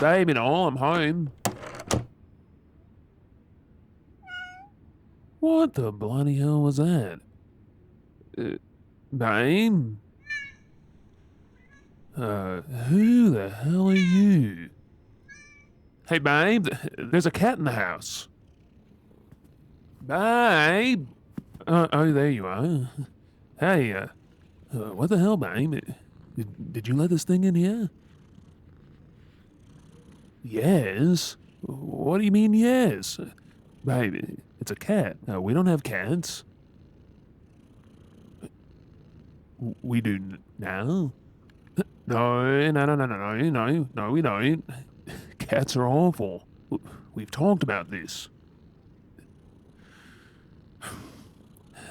Baby, no, I'm home. What the bloody hell was that? Babe? Who the hell are you? Hey, babe, there's a cat in the house. Babe! Oh, there you are. Hey, what the hell, babe? Did you let this thing in here? Yes? What do you mean, yes? Babe, it's a cat. We don't have cats. We do now? No, we don't. Cats are awful. We've talked about this.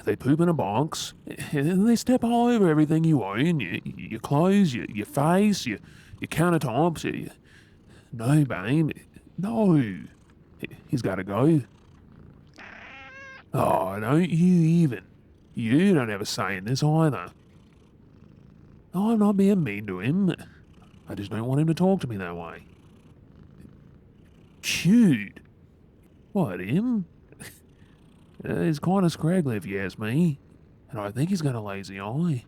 They poop in a box, and they step all over everything you own, your clothes, your face, your countertops. No, babe, no. He's got to go. Oh, don't you even. You don't have a say in this either. I'm not being mean to him. I just don't want him to talk to me that way. Cute. What, him? He's kind of scraggly if you ask me, and I think he's got a lazy eye.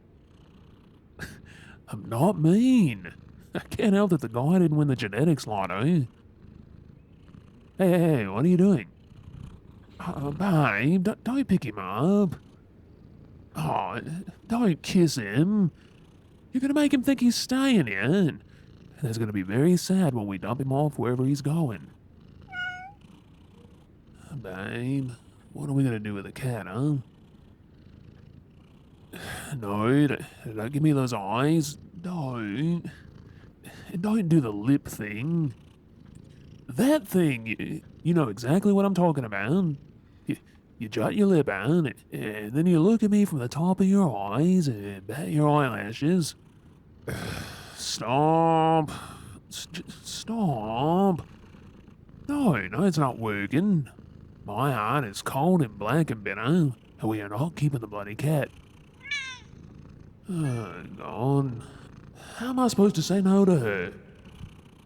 I'm not mean. I can't help that the guy didn't win the genetics lotto. Hey, what are you doing? Babe, don't pick him up. Oh, don't kiss him. You're going to make him think he's staying here, and that's going to be very sad when we dump him off wherever he's going. Babe, what are we going to do with the cat, huh? No, don't give me those eyes. Don't. Don't do the lip thing. That thing, you know exactly what I'm talking about. You jut your lip out, and then you look at me from the top of your eyes and bat your eyelashes. Stop. Stop. No, it's not working. My heart is cold and black and bitter, and we are not keeping the bloody cat. Oh, God. How am I supposed to say no to her?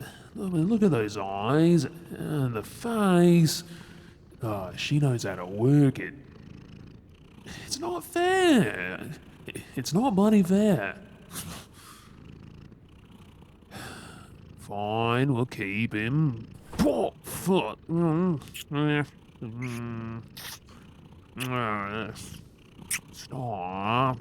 I mean, look at those eyes and the face. Oh, she knows how to work it. It's not fair. It's not bloody fair. Fine, we'll keep him. Oh, fuck. Stop.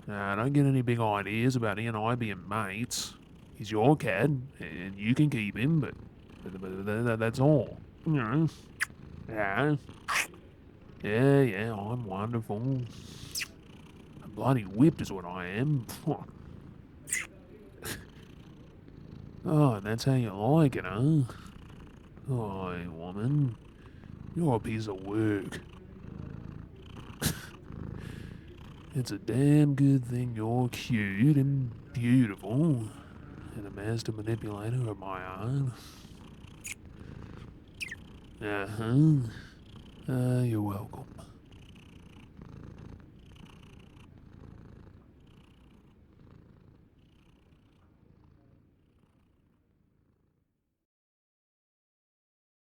Don't get any big ideas about he and I being mates. He's your cat, and you can keep him, but that's all. Yeah. Yeah, I'm wonderful. I'm bloody whipped is what I am. Oh, and that's how you like it, huh? Oh, woman. You're a piece of work. It's a damn good thing you're cute and beautiful and a master manipulator of my own. Uh-huh. You're welcome.